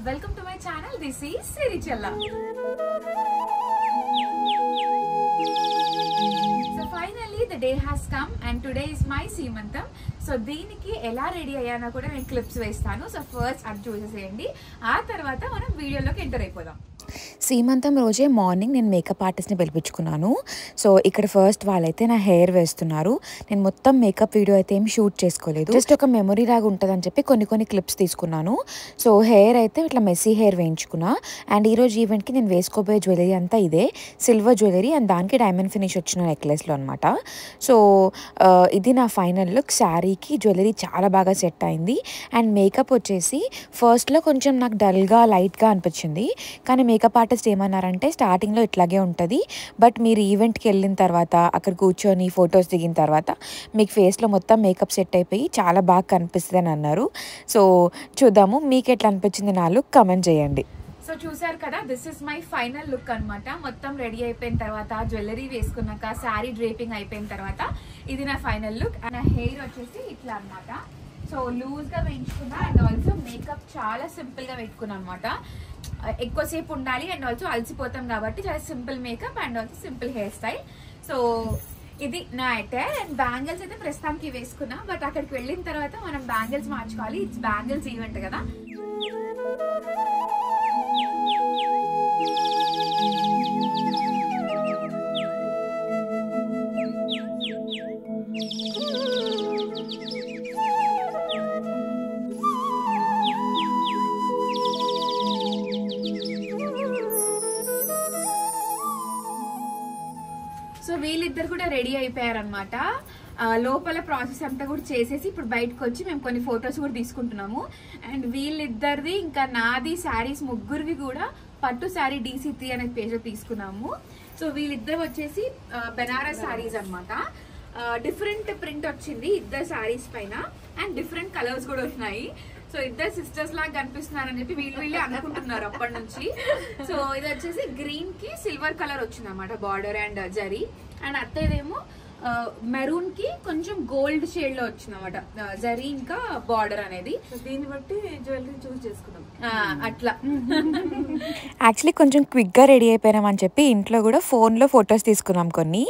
Welcome to my channel. This is Sirichella. So finally the day has come and today is my Seemantam. So దీనికి ఎలా ready అయ్యానో కూడా నేను clips వేస్తాను. So first అది చూసేసేయండి, ఆ తర్వాత మనం వీడియోలోకి ఎంటర్ అయిపోదాం. సీమంతం రోజే మార్నింగ్ నేను మేకప్ ఆర్టిస్ట్ని పిలిపించుకున్నాను. సో ఇక్కడ ఫస్ట్ వాళ్ళైతే నా హెయిర్ వేస్తున్నారు. నేను మొత్తం మేకప్ వీడియో అయితే ఏం షూట్ చేసుకోలేదు, జస్ట్ ఒక మెమొరీ లాగా ఉంటుందని చెప్పి కొన్ని క్లిప్స్ తీసుకున్నాను. సో హెయిర్ అయితే ఇట్లా మెస్సీ హెయిర్ వేయించుకున్నా. అండ్ ఈరోజు ఈవెంట్కి నేను వేసుకోబోయే జ్యువెలరీ అంతా ఇదే సిల్వర్ జ్యువెలరీ అండ్ దానికి డైమండ్ ఫినిష్ వచ్చిన నెక్లెస్లో అనమాట. సో ఇది నా ఫైనల్ లుక్. శారీకి జ్యువెలరీ చాలా బాగా సెట్ అయింది. అండ్ మేకప్ వచ్చేసి ఫస్ట్లో కొంచెం నాకు డల్గా లైట్గా అనిపించింది, కానీ మేకప్ ఆర్టిస్ట్ ఏమన్నారంటే స్టార్టింగ్లో ఇట్లాగే ఉంటుంది, బట్ మీరు ఈవెంట్కి వెళ్ళిన తర్వాత అక్కడ కూర్చొని ఫొటోస్ దిగిన తర్వాత మీకు ఫేస్లో మొత్తం మేకప్ సెట్ అయిపోయి చాలా బాగా కనిపిస్తుంది అని అన్నారు. సో చూద్దాము మీకు ఎట్లా అనిపించింది నా లుక్, కమెంట్ చేయండి. సో చూసారు కదా, this is my final look అనమాట. మొత్తం రెడీ అయిపోయిన తర్వాత, జ్యువెలరీ వేసుకున్నాక, శారీ డ్రేపింగ్ అయిపోయిన తర్వాత ఇది నా ఫైనల్ లుక్. నా హెయిర్ వచ్చేసి ఇట్లా అనమాట. సో లూజ్గా వేయించుకున్నా అండ్ ఆల్సో మేకప్ చాలా సింపుల్గా పెట్టుకున్నా అనమాట. ఎక్కువసేపు ఉండాలి అండ్ ఆల్సో అలసిపోతాం కాబట్టి చాలా simple makeup and also simple hair style. So ఇది నా అటైర్. అండ్ బ్యాంగిల్స్ అయితే ప్రస్తుతానికి వేసుకున్నా, బట్ అక్కడికి వెళ్ళిన తర్వాత మనం బ్యాంగిల్స్ మార్చుకోవాలి. ఇట్స్ బ్యాంగిల్స్ ఈవెంట్ కదా. సో వీళ్ళిద్దరు కూడా రెడీ అయిపోయారనమాట. లోపల ప్రాసెస్ అంతా కూడా చేసేసి ఇప్పుడు బయటకు వచ్చి మేము కొన్ని ఫొటోస్ కూడా తీసుకుంటున్నాము. అండ్ వీళ్ళిద్దరిది ఇంకా నాది శారీస్ ముగ్గురివి కూడా పట్టు శారీ DC3 అనే పేజ్ లో తీసుకున్నాము. సో వీళ్ళిద్దరు వచ్చేసి బెనారస్ శారీస్ అనమాట. డిఫరెంట్ ప్రింట్ వచ్చింది ఇద్దరు శారీస్ పైన అండ్ డిఫరెంట్ కలర్స్ కూడా ఉన్నాయి. సో ఇద్దరు సిస్టర్స్ లాగా కనిపిస్తున్నారని చెప్పి వీళ్ళే అనుకుంటున్నారు అప్పటి నుంచి. సో ఇది వచ్చేసి గ్రీన్ కి సిల్వర్ కలర్ వచ్చింది అనమాట బార్డర్ అండ్ జరీ. అండ్ అత్తేదేమో మెరూన్ కి కొంచెం గోల్డ్ షేడ్ లో వచ్చింది అనమాట జరీ ఇంకా బార్డర్ అనేది. దీన్ని బట్టి జ్యువెలరీ చూస్ చేసుకున్నాం అట్లా. యాక్చువల్లీ కొంచెం క్విక్గా రెడీ అయిపోయినాం అని చెప్పి ఇంట్లో కూడా ఫోన్లో ఫొటోస్ తీసుకున్నాం కొన్ని.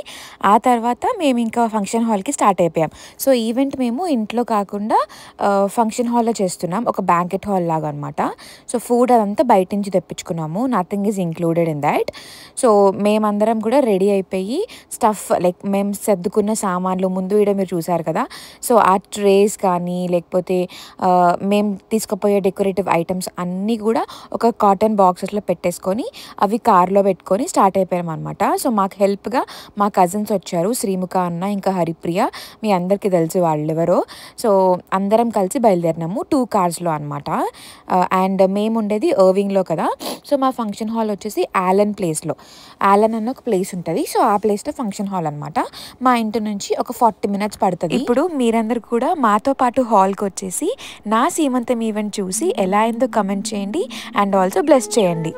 ఆ తర్వాత మేము ఇంకా ఫంక్షన్ హాల్కి స్టార్ట్ అయిపోయాం. సో ఈవెంట్ మేము ఇంట్లో కాకుండా ఫంక్షన్ హాల్లో చేస్తున్నాం, ఒక బ్యాంకెట్ హాల్ లాగా అనమాట. సో ఫుడ్ అదంతా బయట నుంచి తెప్పించుకున్నాము, nothing is included in that. So మేమందరం కూడా రెడీ అయిపోయి స్టఫ్ లైక్ మేము సర్దుకున్న సామాన్లు ముందు వీడియో మీరు చూసారు కదా. సో ఆ ట్రేస్ కానీ లేకపోతే మేము తీసుకుపోయే డెకరేటివ్ ఐటమ్స్ అన్నీ కూడా ఒక కాటన్ బాక్సెస్లో పెట్టేసుకొని అవి కార్లో పెట్టుకొని స్టార్ట్ అయిపోయాం అనమాట. సో మాకు హెల్ప్గా మా కజిన్స్ వచ్చారు, శ్రీముఖ అన్న ఇంకా హరిప్రియ, మీ అందరికీ తెలుసు వాళ్ళు ఎవరో. సో అందరం కలిసి బయలుదేరినాము 2 కార్స్లో అనమాట. అండ్ మేము ఉండేది ఎర్వింగ్లో కదా. సో మా ఫంక్షన్ హాల్ వచ్చేసి ఆలన్ ప్లేస్లో, ఆలన్ అన్న ఒక ప్లేస్ ఉంటుంది. సో ఆ ప్లేస్లో ఫంక్షన్ హాల్ అనమాట. మా ఇంటి నుంచి ఒక 40 minutes పడుతుంది. ఇప్పుడు మీరందరూ కూడా మాతో పాటు హాల్కి వచ్చేసి నా సీమంతం ఈవెంట్ చూసి ఎలా అయిందో కమెంట్ చేయండి అండ్ ఆల్సో బ్లెస్ చేయండి.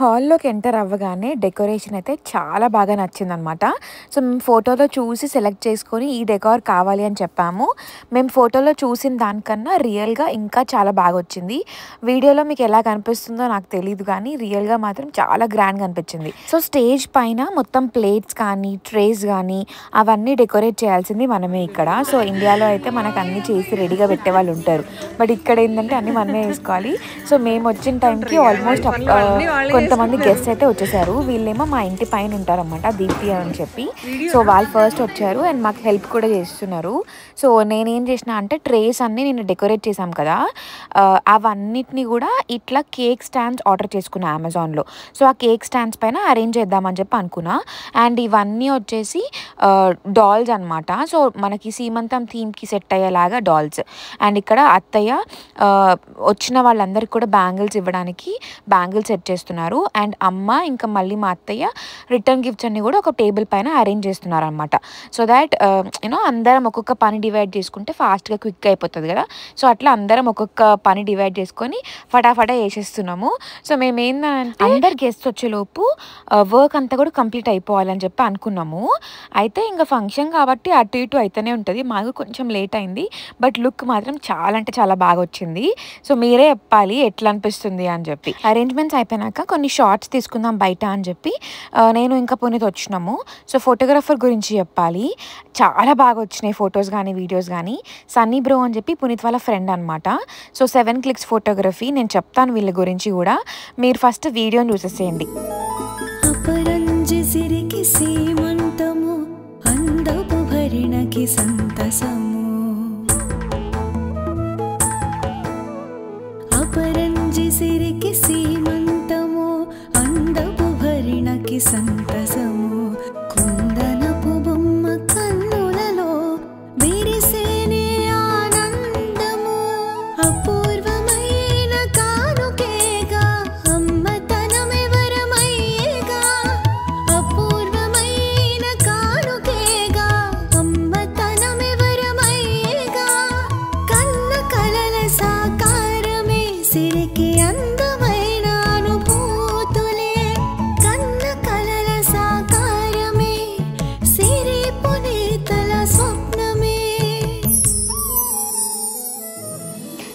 హాల్లోకి ఎంటర్ అవ్వగానే డెకరేషన్ అయితే చాలా బాగా నచ్చిందనమాట. సో మేము ఫోటోలో చూసి సెలెక్ట్ చేసుకొని ఈ డెకార్ కావాలి అని చెప్పాము. మేము ఫోటోలో చూసిన దానికన్నా రియల్గా ఇంకా చాలా బాగా వచ్చింది. వీడియోలో మీకు ఎలా కనిపిస్తుందో నాకు తెలియదు, కానీ రియల్గా మాత్రం చాలా గ్రాండ్గా అనిపించింది. సో స్టేజ్ పైన మొత్తం ప్లేట్స్ కానీ ట్రేస్ కానీ అవన్నీ డెకరేట్ చేయాల్సింది మనమే ఇక్కడ. సో ఇండియాలో అయితే మనకు అన్నీ చేసి రెడీగా పెట్టే వాళ్ళు ఉంటారు, బట్ ఇక్కడ ఏంటంటే అన్నీ మనమే వేసుకోవాలి. సో మేము వచ్చిన టైంకి ఆల్మోస్ట్ కొంచెం కొంతమంది గెస్ట్ అయితే వచ్చేసారు. వీళ్ళేమో మా ఇంటి పైన ఉంటారన్నమాట, దీప్తి అని చెప్పి. సో వాళ్ళు ఫస్ట్ వచ్చారు అండ్ మాకు హెల్ప్ కూడా చేస్తున్నారు. సో నేనేం చేసిన అంటే ట్రేస్ అన్నీ నేను డెకరేట్ చేశాం కదా, అవన్నిటిని కూడా ఇట్లా కేక్ స్టాండ్స్ ఆర్డర్ చేసుకున్నా అమెజాన్లో. సో ఆ కేక్ స్టాండ్స్ పైన అరేంజ్ చేద్దామని చెప్పి అనుకున్నా. అండ్ ఇవన్నీ వచ్చేసి డాల్స్ అనమాట. సో మనకి సీమంతం థీమ్కి సెట్ అయ్యేలాగా డాల్స్. అండ్ ఇక్కడ అత్తయ్య వచ్చిన వాళ్ళందరికీ కూడా బ్యాంగిల్స్ ఇవ్వడానికి బ్యాంగిల్స్ సెట్ చేస్తున్నారు. అండ్ అమ్మ ఇంకా మళ్ళీ మా అత్తయ్య రిటర్న్ గిఫ్ట్స్ అన్ని కూడా ఒక టేబుల్ పైన అరేంజ్ చేస్తున్నారు అనమాట. సో దాట్ యూనో అందరం ఒక్కొక్క పని డివైడ్ చేసుకుంటే ఫాస్ట్గా క్విక్గా అయిపోతుంది కదా. సో అట్లా అందరం ఒక్కొక్క పని డివైడ్ చేసుకొని ఫటాఫటా వేసేస్తున్నాము. సో మేము ఏంటంటే అందరు గెస్ట్ వచ్చేలోపు వర్క్ అంతా కూడా కంప్లీట్ అయిపోవాలని చెప్పి అనుకున్నాము. అయితే ఇంకా ఫంక్షన్ కాబట్టి అటు ఇటు అయితేనే ఉంటుంది. మాకు కొంచెం లేట్ అయింది, బట్ లుక్ మాత్రం చాలా అంటే చాలా బాగా వచ్చింది. సో మీరే చెప్పాలి ఎట్లా అనిపిస్తుంది అని చెప్పి. అరేంజ్మెంట్స్ అయిపోయినాక కొన్ని షార్ట్స్ తీసుకుందాం బయట అని చెప్పి నేను ఇంకా పునీత్ వచ్చినాము. సో ఫోటోగ్రాఫర్ గురించి చెప్పాలి, చాలా బాగా వచ్చినాయి ఫొటోస్ కానీ వీడియోస్ కానీ. సన్నీ బ్రో అని చెప్పి పునీత్ వాళ్ళ ఫ్రెండ్ అనమాట. సో 7 clicks ఫోటోగ్రఫీ, నేను చెప్తాను వీళ్ళ గురించి కూడా. మీరు ఫస్ట్ వీడియోని చూసేసేయండి. అపరంజిసిరికి సీమంతము అందపు భరిణకి సంతసము, అపరంజిసిరికి సీమంతము అందపు భరిణకి సంతసము, కుందనపు బొమ్మ కన్నులలో విరిసేనే ఆనందము, అపూర్వమైన కానుకేగా అమ్మతనమెవరమయ్యేగా, అపూర్వమైన కానుకేగా అమ్మతనమెవరమయ్యేగా, కన్న కలల సాకారమే సిరికి అందమైన అనుభూతులే, కన్న కలల సాకారమే సిరి పునీతల స్వప్నమే.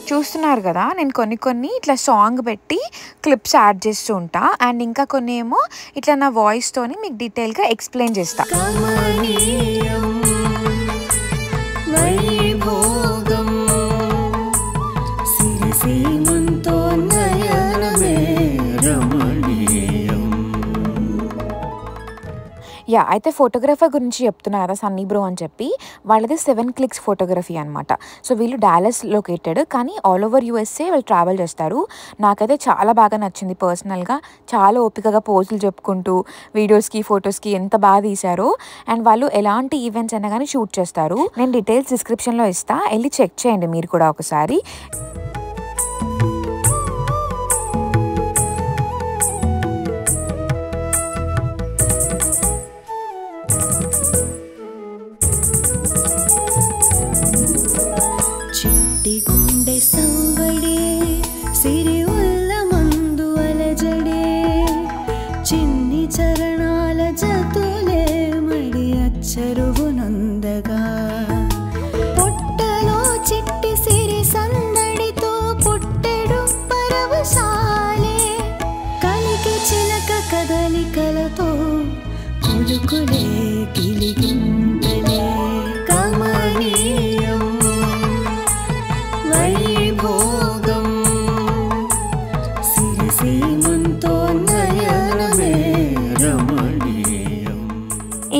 చూస్తున్నారు కదా, నేను కొన్ని ఇట్లా సాంగ్ పెట్టి క్లిప్స్ యాడ్ చేస్తూ ఉంటా. అండ్ ఇంకా కొన్ని ఏమో ఇట్లా నా వాయిస్తోని మీకు డీటెయిల్గా ఎక్స్ప్లెయిన్ చేస్తా. కమనీయం వైభోగం సిరిసీమంతో నయనమే రమణీయం. యా, అయితే ఫోటోగ్రాఫర్ గురించి చెప్తున్నా కదా సన్నీ బ్రో అని చెప్పి. వాళ్ళది 7 clicks ఫోటోగ్రఫీ అనమాట. సో వీళ్ళు డాలస్ లొకేటెడ్, కానీ ఆల్ ఓవర్ USA వాళ్ళు ట్రావెల్ చేస్తారు. నాకైతే చాలా బాగా నచ్చింది పర్సనల్గా. చాలా ఓపికగా పోజులు చెప్పుకుంటూ వీడియోస్కి ఫొటోస్కి ఎంత బాగా తీశారో. అండ్ వాళ్ళు ఎలాంటి ఈవెంట్స్ అయినా కానీ షూట్ చేస్తారు. నేను డీటెయిల్స్ డిస్క్రిప్షన్లో ఇస్తా, వెళ్ళి చెక్ చేయండి మీరు కూడా ఒకసారి. చిట్టి గుండె సవ్వడే సిరి ఉల్ల మందు అలజడే, చిన్ని చరణాల జతులే మడి అచ్చరువు నందగా, పొట్టలో చిట్టి సిరి సందడితో పుట్టెడు పరవశాలే, కలికి చిలక కదలికలతో పులుకులే కిలిగింతలే, కమనీయం వైభోగం సిరిసీమంతో నయనమే రమణీయం.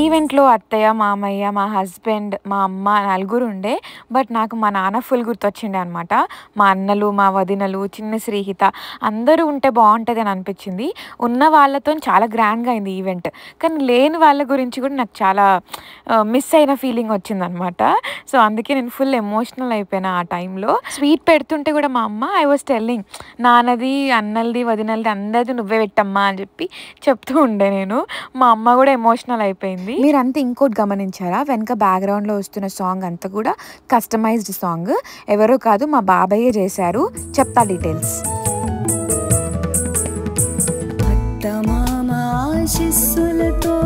ఈవెంట్లో అత్తయ్య, మామయ్య, మా హస్బెండ్, మా అమ్మ నలుగురు ఉండే. బట్ నాకు మా నాన్న ఫుల్ గుర్తొచ్చిండే అనమాట. మా అన్నలు, మా వదినలు, చిన్న శ్రీహిత అందరూ ఉంటే బాగుంటుంది అని అనిపించింది. ఉన్న వాళ్ళతో చాలా గ్రాండ్గా అయింది ఈవెంట్, కానీ లేని వాళ్ళ గురించి కూడా నాకు చాలా మిస్ అయిన ఫీలింగ్ వచ్చిందనమాట. సో అందుకే నేను ఫుల్ ఎమోషనల్ అయిపోయినా ఆ టైంలో. స్వీట్ పెడుతుంటే కూడా మా అమ్మ ఐ వాజ్ టెల్లింగ్, నాన్నది, అన్నలది, వదినలది అందరిది నువ్వే పెట్టమ్మా అని చెప్పి చెప్తూ ఉండే నేను. మా అమ్మ కూడా ఎమోషనల్ అయిపోయింది. మీరంతా ఇంకోటి గమనించారా, వెనక బ్యాక్గ్రౌండ్లో వస్తున్న సాంగ్ అంతా కూడా కస్టమైజ్డ్ సాంగ్. ఎవరో కాదు, మా బాబాయ్యే చేశారు. చెప్తా డీటెయిల్స్. అత్తమామ ఆశీస్సులతో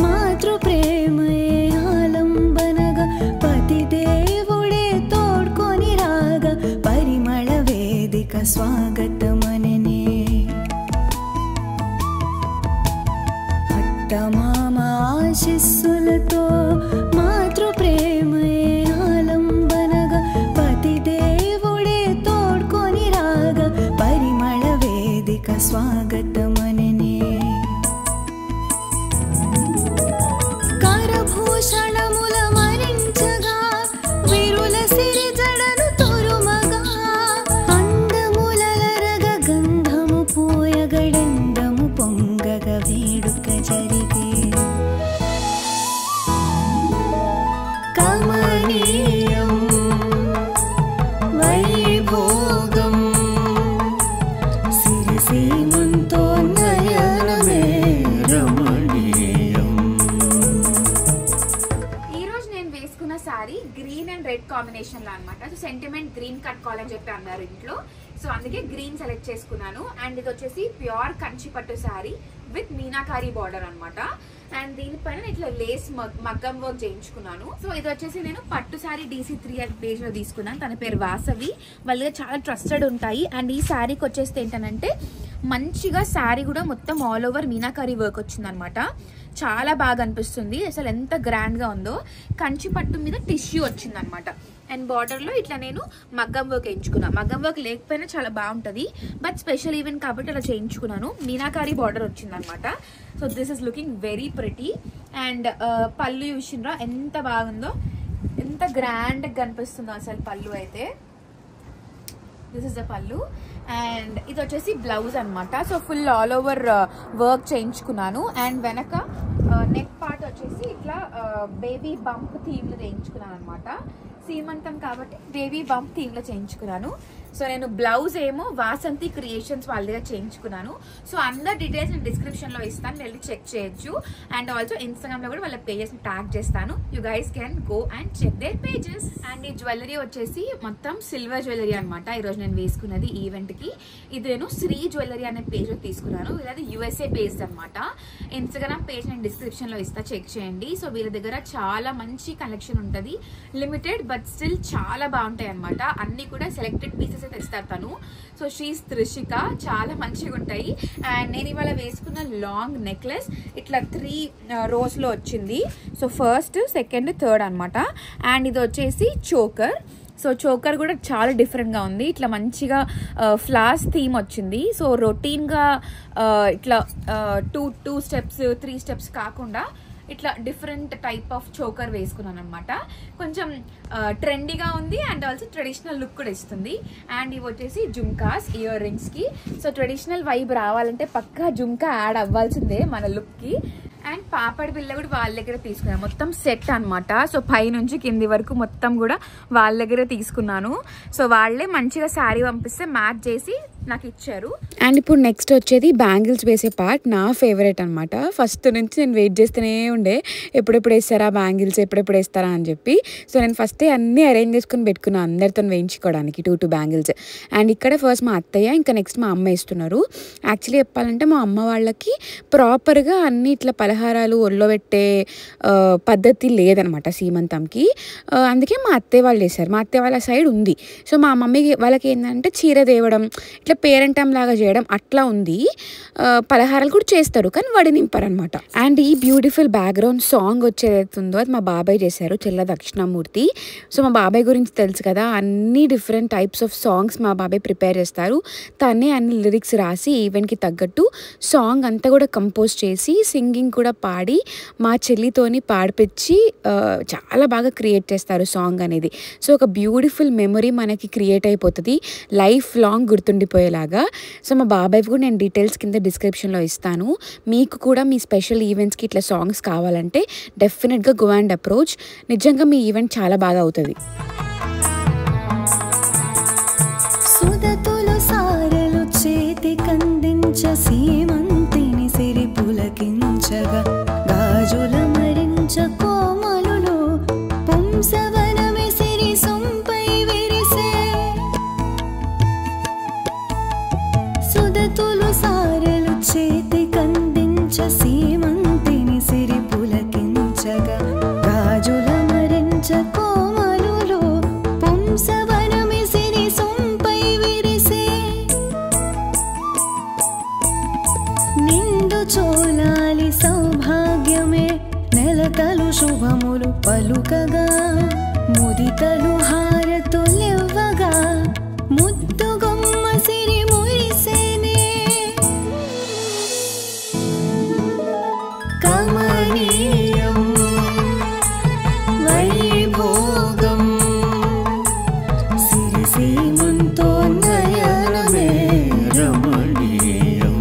మాతృ ప్రేమయే ఆలంబనగా, పతి దేవుడే తోడ్కొని రాగా, పరిమళ వేదిక స్వాగతమననే. అత్తమామ ఆశీస్సులతో మాతృ ప్రేమయే ఆలంబనగా, పతి దేవుడే తోడ్కొని రాగా, పరిమళ వేదిక స్వాగతమనే. సెంటిమెంట్ గ్రీన్ కట్టుకోవాలని చెప్పి అన్నారు ఇంట్లో. సో అందుకే గ్రీన్ సెలెక్ట్ చేసుకున్నాను. అండ్ ఇది వచ్చేసి ప్యూర్ కంచి పట్టు శారీ విత్ మీనాకారీ బార్డర్ అనమాట. అండ్ దీనిపైన ఇట్లా లేస్ మగ్గం వర్క్ చేయించుకున్నాను. సో ఇది వచ్చేసి నేను పట్టు శారీ DC3 పేజ్ లో తీసుకున్నాను. తన పేరు వాసవి. వాళ్ళ చాలా ట్రస్టెడ్ ఉంటాయి. అండ్ ఈ శారీకి వచ్చేస్తే ఏంటంటే మంచిగా శారీ కూడా మొత్తం ఆల్ ఓవర్ మీనాకారీ వర్క్ వచ్చిందనమాట. చాలా బాగా అనిపిస్తుంది. అసలు ఎంత గ్రాండ్ గా ఉందో. కంచి పట్టు మీద టిష్యూ వచ్చిందనమాట. అండ్ బార్డర్ లో ఇట్లా నేను మగ్గం వర్క్ వేయించుకున్నా. మగ్గం వర్క్ లేకపోయినా చాలా బాగుంటది, బట్ స్పెషల్ ఈవెంట్ కాబట్టి అలా చేయించుకున్నాను. మీనాకారీ బార్డర్ వచ్చిందనమాట. So this is looking very pretty. And పళ్ళు చూసినరా ఎంత బాగుందో, ఎంత గ్రాండ్ గా కనిపిస్తుందో అసలు పళ్ళు అయితే. దిస్ ఇస్ ద పళ్ళు. అండ్ ఇది వచ్చేసి బ్లౌజ్ అనమాట. So full all over work చేయించుకున్నాను. అండ్ వెనక నెక్ పార్ట్ వచ్చేసి ఇట్లా బేబీ బంప్ థీమ్ లో చేయించుకున్నాను అనమాట. సీమంతం కాబట్టి బేబీ బంప్ థీమ్ లో చేయించుకున్నాను. సో నేను బ్లౌజ్ ఏమో వాసంతి క్రియేషన్స్ వాళ్ళ దగ్గర చేయించుకున్నాను. సో అందరు డీటెయిల్స్ నేను డిస్క్రిప్షన్ లో ఇస్తాను, వెళ్ళి చెక్ చేయొచ్చు. అండ్ ఆల్సో ఇన్స్టాగ్రామ్ లో కూడా వాళ్ళ పేజెస్ ట్యాగ్ చేస్తాను. You guys can go and check their pages. And ఈ జ్యువెలరీ వచ్చేసి మొత్తం సిల్వర్ జ్యువెలరీ అనమాట. ఈరోజు నేను వేసుకున్నది ఈవెంట్ కి. ఇది నేను శ్రీ జ్యువెలరీ అనే పేజ్ లో తీసుకున్నాను. వీళ్ళది USA బేస్డ్ అనమాట. ఇన్స్టాగ్రామ్ పేజ్ నేను డిస్క్రిప్షన్ లో ఇస్తా, చెక్ చేయండి. సో వీళ్ళ దగ్గర చాలా మంచి కలెక్షన్ ఉంటుంది. లిమిటెడ్ బట్ స్టిల్ చాలా బాగుంటాయి అనమాట. అన్ని కూడా సెలెక్టెడ్ పీసెస్ అయితే ఇస్తారు తను. సో షీస్ త్రిషిక, చాలా మంచిగా ఉంటాయి. అండ్ నేను ఇవాళ వేసుకున్న లాంగ్ నెక్లెస్ ఇట్లా 3 rows లో వచ్చింది. సో ఫస్ట్, సెకండ్, థర్డ్ అనమాట. అండ్ ఇది వచ్చేసి చోకర్. సో చోకర్ కూడా చాలా డిఫరెంట్గా ఉంది. ఇట్లా మంచిగా ఫ్లాస్ థీమ్ వచ్చింది. సో రొటీన్గా ఇట్లా 2 steps 3 steps కాకుండా ఇట్లా డిఫరెంట్ టైప్ ఆఫ్ చోకర్ వేసుకున్నాను అనమాట. కొంచెం ట్రెండీగా ఉంది అండ్ ఆల్సో ట్రెడిషనల్ లుక్ కూడా ఇస్తుంది. అండ్ ఇవి వచ్చేసి జుమ్కాస్ ఇయర్ రింగ్స్ కి. సో ట్రెడిషనల్ వైబ్ రావాలంటే పక్కా జుమ్కా యాడ్ అవ్వాల్సిందే మన లుక్ కి. అండ్ పాపడి బిళ్ళ కూడా వాళ్ళ దగ్గర తీసుకున్నాను. మొత్తం సెట్ అనమాట. సో పై నుంచి కింది వరకు మొత్తం కూడా వాళ్ళ దగ్గరే తీసుకున్నాను. సో వాళ్ళే మంచిగా శారీ పంపిస్తే మ్యాచ్ చేసి నాకు ఇచ్చారు. అండ్ ఇప్పుడు నెక్స్ట్ వచ్చేది బ్యాంగిల్స్ వేసే పార్ట్. నా ఫేవరెట్ అనమాట. ఫస్ట్ నుంచి నేను వెయిట్ చేస్తూనే ఉండే, ఎప్పుడెప్పుడు వేస్తారా బ్యాంగిల్స్, ఎప్పుడెప్పుడు వేస్తారా అని చెప్పి. సో నేను ఫస్టే అన్నీ అరేంజ్ చేసుకుని పెట్టుకున్నాను అందరితో వేయించుకోవడానికి 2 బ్యాంగిల్స్. అండ్ ఇక్కడ ఫస్ట్ మా అత్తయ్య, ఇంకా నెక్స్ట్ మా అమ్మ వేస్తున్నారు. యాక్చువల్లీ చెప్పాలంటే మా అమ్మ వాళ్ళకి ప్రాపర్గా అన్ని ఇట్లా పలహారాలు ఒళ్ళో పెట్టే పద్ధతి లేదనమాట సీమంతంకి. అందుకే మా అత్తయ్య వాళ్ళు చేశారు. మా అత్తయ్య వాళ్ళ సైడ్ ఉంది. సో మా మమ్మీ వాళ్ళకి ఏంటంటే చీర తేవడం, ఇట్లా పేరెంటం లాగా చేయడం అట్లా ఉంది. పలహారాలు కూడా చేస్తారు కానీ వడి నింపారనమాట. అండ్ ఈ బ్యూటిఫుల్ బ్యాక్గ్రౌండ్ సాంగ్ వచ్చేదైతుందో అది మా బాబాయ్ చేశారు, చెల్ల దక్షిణామూర్తి. సో మా బాబాయ్ గురించి తెలుసు కదా, అన్ని డిఫరెంట్ టైప్స్ ఆఫ్ సాంగ్స్ మా బాబాయ్ ప్రిపేర్ చేస్తారు. తనే అన్ని లిరిక్స్ రాసి ఈవెంట్కి తగ్గట్టు సాంగ్ అంతా కూడా కంపోజ్ చేసి సింగింగ్ కూడా పాడి మా చెల్లితోని పాడిపించి చాలా బాగా క్రియేట్ చేస్తారు సాంగ్ అనేది. సో ఒక బ్యూటిఫుల్ మెమరీ మనకి క్రియేట్ అయిపోతుంది లైఫ్ లాంగ్ గుర్తుండిపోయేలాగా. సో మా బాబాయ్ కూడా నేను డీటెయిల్స్ కింద డిస్క్రిప్షన్లో ఇస్తాను. మీకు కూడా మీ స్పెషల్ ఈవెంట్స్కి ఇట్లా సాంగ్స్ కావాలంటే డెఫినెట్గా గో అండ్ అప్రోచ్. నిజంగా మీ ఈవెంట్ చాలా బాగా అవుతుంది. సుదతులు సారలు చేతి కందించ సీమంతిని సిరి పులకించగా గాజుల మరించ కోమలులో పుంసవనమి సిరి సొంపై విరిసే. సుదతులు సారలు చేతి కందించ సీమంతిని సిరి పులకించగా గాజుల మరించ కోమలులో పుంసవనమి సిరి సొంపై విరిసే. నిండు చోలాలి సౌభాగ్యమే నెలతలు శుభములు పలుకగా ముదితలు హారతులివ్వగా ముద్దుగొమ్మ సిరి మురిసేనే. కమనీయం వైభోగం సిరి సీమంతో నయనమే రమణీయం.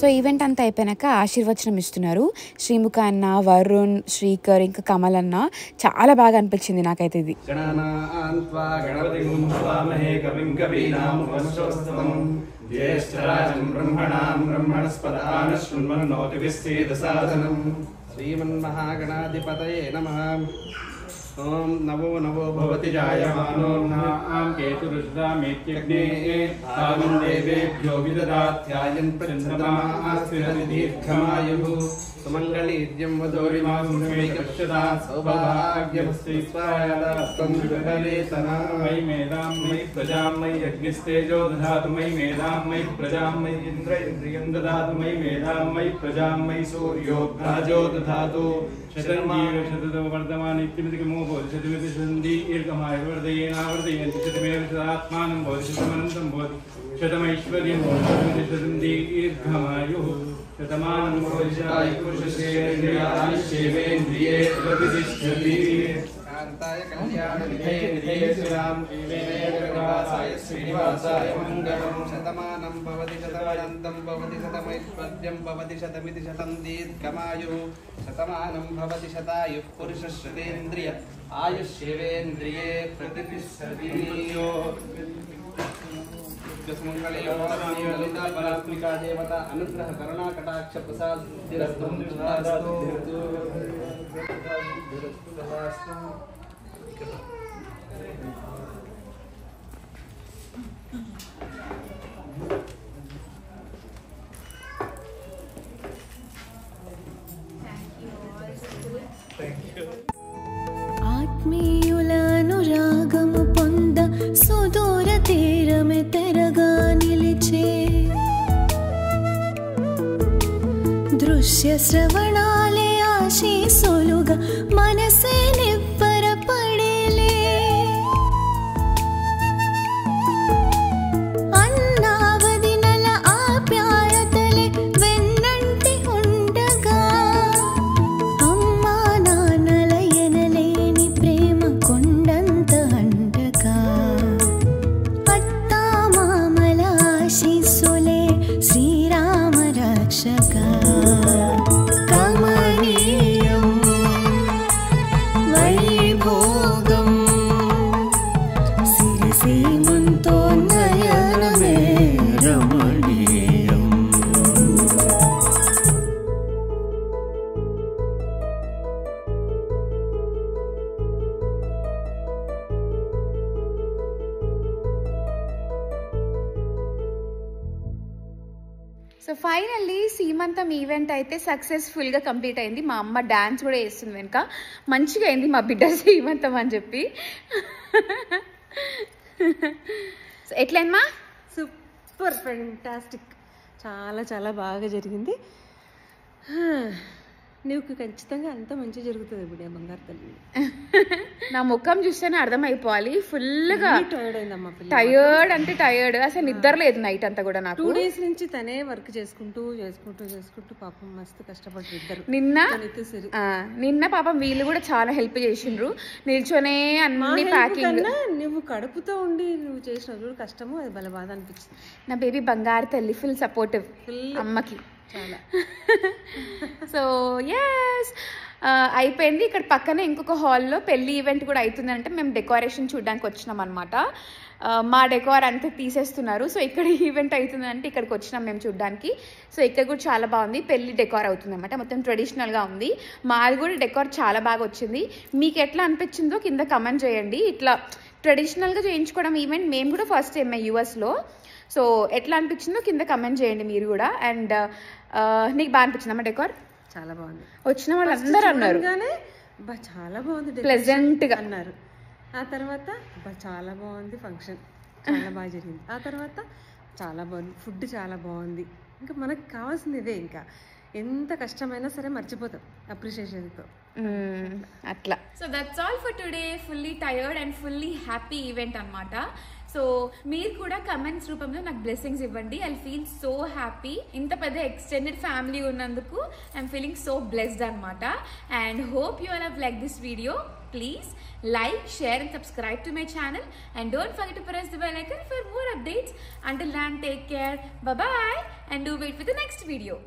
సో ఈవెంట్ అంతా అయిపోయాక ఆశీర్వచనం ఇస్తున్నారు. శ్రీముఖ అన్న, వరుణ్, శ్రీకర్, ఇంకా కమల్ అన్న. చాలా బాగా అనిపించింది నాకైతే ఇది. ज्येष्ठराजं ब्रह्मणां ब्रह्मणस्पदान शृण्वन्नोतिभिस्सेदसादनम् श्रीमन्महागणाधिपतये नमः। ओम नवो नवो भवति जायमानो नाम केतुरुषदामेत्यग्ने भागं देवेभ्यो विददात्यायन् प्रचन्द्रमास्विनति दीर्घमायुः सुमङ्गलीर्यं वदोरिमासुमेकक्षदा सौभाग्यमस्ति स्वायादास्तं विदधलेतना मयि मेधां मयि प्रजां मयि यज्ञस्तेजो दधातु मयि मेधां मयि प्रजां मयि इन्द्रियं ददातु मयि मेधां मयि प्रजां मयि सूर्यो राजो दधातु वर्धमान इत्यमितिकमो बोधिशतमिति सन्धि ईर्घमायुर्वर्धयेनावर्धयन्ति शतमेव शतात्मानं बोधिशतमनन्तं बोधि शतमैश्वर्यं बोधिशतमिति सन्धि ईर्घमायुः शतमानं बोधिशायुष्येन्द्रिये प्रतिष्ठति कान्ताय कल्याणनिधये श्रीराम वेंकटनिवासाय श्रीनिवासाय मङ्गलं शतमानं भवति शतमनन्तं भवति शतमैश्वर्यं भवति शतमिति शतं दीर्घमायुः शतमानं भवति शतायुः पुरुषश्रतेन्द्रिय आयुष्येवेन्द्रिये प्रतिष्ठति ललिता देवता अनुग्रह करुणा कटाक्ष प्रसाद ఆత్మీయులనురాగము పొంద సుదూర తీరమే తెరగా నిలిచే దృశ్య శ్రవణాలే ఆశీసులుగా మనసే నివ్వరపడేలే అన్నావదినల ఆప్యాయతలే వెన్నంటి ఉండగా అమ్మా నాన్నల ఎనలేని ప్రేమ కొండంత అంటగా అత్తా మామల ఆశీస్సులే శ్రీరామ రక్షక కమనీయం వైభోగం సిరిసీమంతో నయనమే రమణీయం. సో ఫైనల్లీ సీమంతం ఈవెంట్ అయితే సక్సెస్ఫుల్గా కంప్లీట్ అయింది. మా అమ్మ డాన్స్ కూడా వేస్తుంది వెనుక. మంచిగా అయింది మా బిడ్డ సీమంతం అని చెప్పి. ఎట్లయినా సూపర్ ఫెంటాస్టిక్, చాలా చాలా బాగా జరిగింది. నీకు ఖచ్చితంగా అంత మంచి జరుగుతుంది ఇప్పుడు బంగారు తల్లి. నా ముఖం చూస్తేనే అర్థమైపోవాలి. ఫుల్గా టైర్డ్ అయిందమ్మా పిల్ల. టైర్డ్ అంటే టైర్డ్, అసలు నిద్ర లేదు నైట్ అంతా కూడా నాకు. 2 days నుంచి తనే వర్క్ చేసుకుంటూ పాపం మస్తు కష్టపడుతుంది ఇద్దరు. నిన్న పాపం వీళ్ళు కూడా చాలా హెల్ప్ చేసిండ్రు. నిల్చొనే అన్ని ప్యాకింగ్. నువ్వు కడుపుతో ఉండి నువ్వు చేసిన చూడు కష్టము, అది భలే బాధ అనిపించింది. నా బేబీ బంగారు తల్లి, ఫుల్ సపోర్టివ్ అమ్మకి చాలా. సో ఎస్ అయిపోయింది. ఇక్కడ పక్కనే ఇంకొక హాల్లో పెళ్లి ఈవెంట్ కూడా అవుతుందంటే మేము డెకరేషన్ చూడడానికి వచ్చినాం అనమాట. మా డెకోర్ అంతా తీసేస్తున్నారు. సో ఇక్కడ ఈవెంట్ అవుతుందంటే ఇక్కడికి వచ్చినాం మేము చూడడానికి. సో ఇక్కడ కూడా చాలా బాగుంది. పెళ్లి డెకోర్ అవుతుంది అనమాట, మొత్తం ట్రెడిషనల్గా ఉంది. మాది కూడా డెకోర్ చాలా బాగా వచ్చింది. మీకు ఎట్లా అనిపించిందో కింద కమెంట్ చేయండి. ఇట్లా ట్రెడిషనల్గా చేయించుకోవడం ఈవెంట్ మేము కూడా ఫస్ట్ టైం యూఎస్లో. సో ఎట్లా అనిపించిందో కింద కమెంట్ చేయండి మీరు కూడా. అండ్ నీకు బాగా అనిపించిందమ్మా డెకోర్? చాలా బాగుంది. వచ్చిన వాళ్ళు అందరూ అన్నారు చాలా బాగుంది, ప్లెజెంట్గా అన్నారు. ఆ తర్వాత చాలా బాగుంది, ఫంక్షన్ చాలా బాగా జరిగింది. ఆ తర్వాత చాలా బాగుంది, ఫుడ్ చాలా బాగుంది. ఇంకా మనకు కావాల్సింది ఇదే. ఇంకా ఎంత కష్టమైనా సరే మర్చిపోతాం అప్రిషియేషన్తో అట్లా. So that's all for today. Fully tired and fully happy event అనమాట. సో మీరు కూడా కమెంట్స్ రూపంలో నాకు బ్లెస్సింగ్స్ ఇవ్వండి. I feel so happy. ఇంత పెద్ద ఎక్స్టెండెడ్ ఫ్యామిలీ ఉన్నందుకు ఐఎమ్ ఫీలింగ్ సో బ్లెస్డ్ అనమాట. And hope you all have like this video. Please like, share and subscribe to my channel, and don't forget to press the bell icon for more updates. Until then, take care, bye bye, and do wait for the next video.